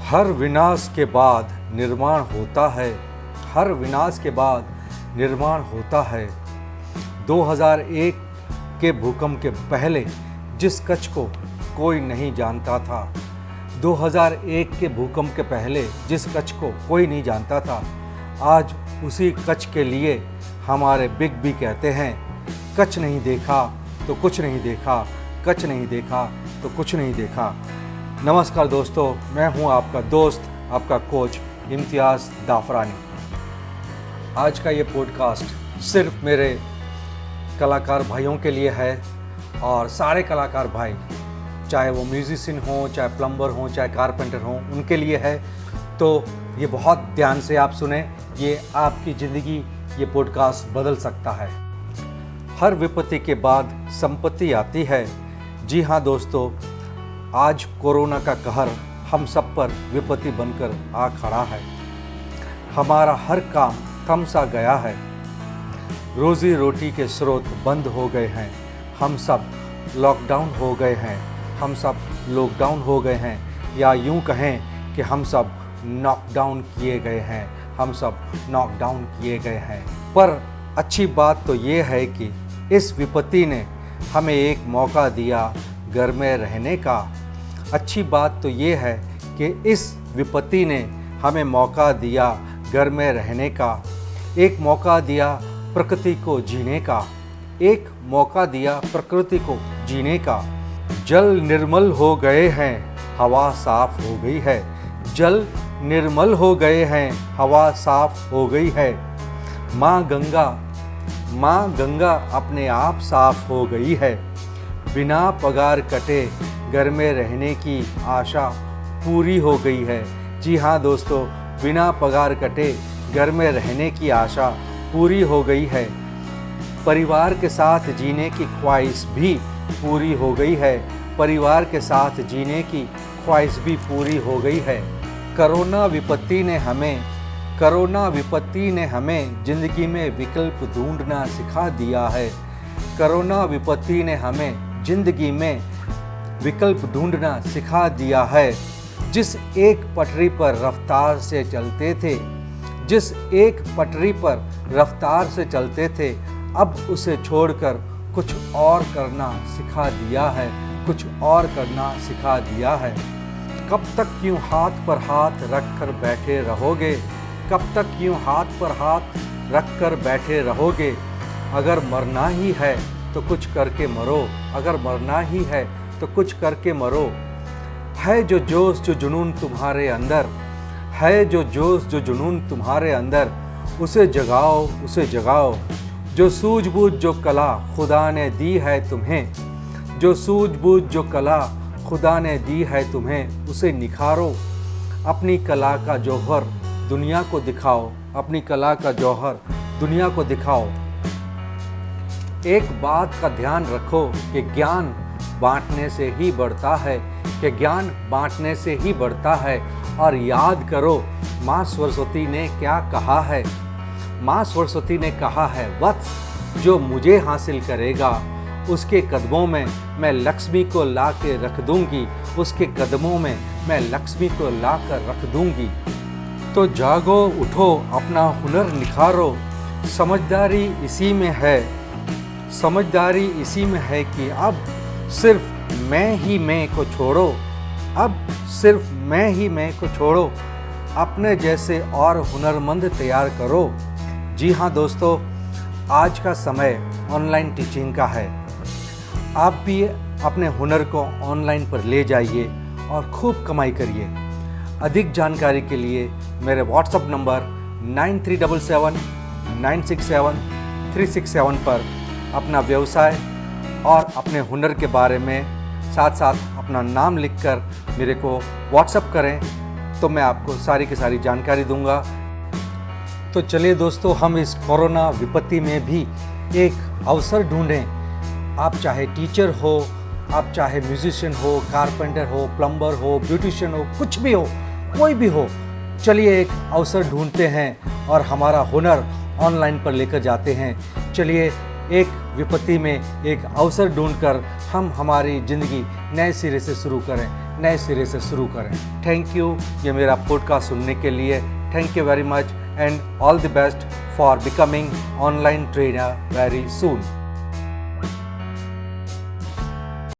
हर विनाश के बाद निर्माण होता है। हर विनाश के बाद निर्माण होता है। 2001 के भूकंप के पहले जिस कच्छ को कोई नहीं जानता था, 2001 के भूकंप के पहले जिस कच्छ को कोई नहीं जानता था, आज उसी कच्छ के लिए हमारे बिग बी कहते हैं, कच्छ नहीं देखा तो कुछ नहीं देखा, कच्छ नहीं देखा तो कुछ नहीं देखा। नमस्कार दोस्तों, मैं हूं आपका दोस्त, आपका कोच इम्तियाज़ दाफरानी। आज का ये पॉडकास्ट सिर्फ मेरे कलाकार भाइयों के लिए है और सारे कलाकार भाई, चाहे वो म्यूजिशियन हो, चाहे प्लम्बर हो, चाहे कारपेंटर हो, उनके लिए है। तो ये बहुत ध्यान से आप सुने, ये आपकी ज़िंदगी, ये पॉडकास्ट बदल सकता है। हर विपत्ति के बाद संपत्ति आती है। जी हाँ दोस्तों, आज कोरोना का कहर हम सब पर विपत्ति बनकर आ खड़ा है। हमारा हर काम थम सा गया है। रोजी रोटी के स्रोत बंद हो गए हैं। हम सब लॉकडाउन हो गए हैं। हम सब लॉकडाउन हो गए हैं, या यूं कहें कि हम सब नॉकडाउन किए गए हैं। हम सब नॉकडाउन किए गए हैं। पर अच्छी बात तो ये है कि इस विपत्ति ने हमें एक मौका दिया घर में रहने का। अच्छी बात तो ये है कि इस विपत्ति ने हमें मौका दिया घर में रहने का, एक मौका दिया प्रकृति को जीने का, एक मौका दिया प्रकृति को जीने का। जल निर्मल हो गए हैं, हवा साफ हो गई है। जल निर्मल हो गए हैं, हवा साफ हो गई है। माँ गंगा अपने आप साफ हो गई है। बिना पगार कटे घर में रहने की आशा पूरी हो गई है। जी हाँ दोस्तों, बिना पगार कटे घर में रहने की आशा पूरी हो गई है। परिवार के साथ जीने की ख्वाहिश भी पूरी हो गई है। परिवार के साथ जीने की ख्वाहिश भी पूरी हो गई है। कोरोना विपत्ति ने हमें ज़िंदगी में विकल्प ढूंढना सिखा दिया है। कोरोना विपत्ति ने हमें ज़िंदगी में विकल्प ढूंढना सिखा दिया है। जिस एक पटरी पर रफ्तार से चलते थे, जिस एक पटरी पर रफ्तार से चलते थे, अब उसे छोड़कर कुछ और करना सिखा दिया है। कुछ और करना सिखा दिया है। कब तक यूं हाथ पर हाथ रख कर बैठे रहोगे? कब तक यूं हाथ पर हाथ रख कर बैठे रहोगे? अगर मरना ही है तो कुछ करके मरो। अगर मरना ही है तो कुछ करके मरो। है जो जोश जो जुनून तुम्हारे अंदर, है जो जोश जो जुनून तुम्हारे अंदर, उसे जगाओ, उसे जगाओ। जो सूझबूझ जो कला खुदा ने दी है तुम्हें, जो सूझबूझ जो कला खुदा ने दी है तुम्हें, उसे निखारो। अपनी कला का जौहर दुनिया को दिखाओ। अपनी कला का जौहर दुनिया को दिखाओ। एक बात का ध्यान रखो कि ज्ञान बांटने से ही बढ़ता है, कि ज्ञान बांटने से ही बढ़ता है। और याद करो माँ सरस्वती ने क्या कहा है। माँ सरस्वती ने कहा है, वत्स जो मुझे हासिल करेगा उसके कदमों में मैं लक्ष्मी को ला के रख दूंगी। उसके कदमों में मैं लक्ष्मी को ला कर रख दूंगी। तो जागो, उठो, अपना हुनर निखारो। समझदारी इसी में है, समझदारी इसी में है कि अब सिर्फ मैं ही मैं को छोड़ो। अब सिर्फ मैं ही मैं को छोड़ो। अपने जैसे और हुनरमंद तैयार करो। जी हाँ दोस्तों, आज का समय ऑनलाइन टीचिंग का है। आप भी अपने हुनर को ऑनलाइन पर ले जाइए और खूब कमाई करिए। अधिक जानकारी के लिए मेरे व्हाट्सएप नंबर 9377 967 367 पर अपना व्यवसाय और अपने हुनर के बारे में साथ साथ अपना नाम लिखकर मेरे को व्हाट्सएप करें, तो मैं आपको सारी की सारी जानकारी दूंगा। तो चलिए दोस्तों, हम इस कोरोना विपत्ति में भी एक अवसर ढूंढें। आप चाहे टीचर हो, आप चाहे म्यूजिशियन हो, कारपेंटर हो, प्लम्बर हो, ब्यूटिशियन हो, कुछ भी हो, कोई भी हो, चलिए एक अवसर ढूंढते हैं और हमारा हुनर ऑनलाइन पर लेकर जाते हैं। चलिए एक विपत्ति में एक अवसर ढूंढकर हम हमारी ज़िंदगी नए सिरे से शुरू करें। नए सिरे से शुरू करें। थैंक यू ये मेरा पॉडकास्ट सुनने के लिए। Thank you very much and all the best for becoming online trainer very soon.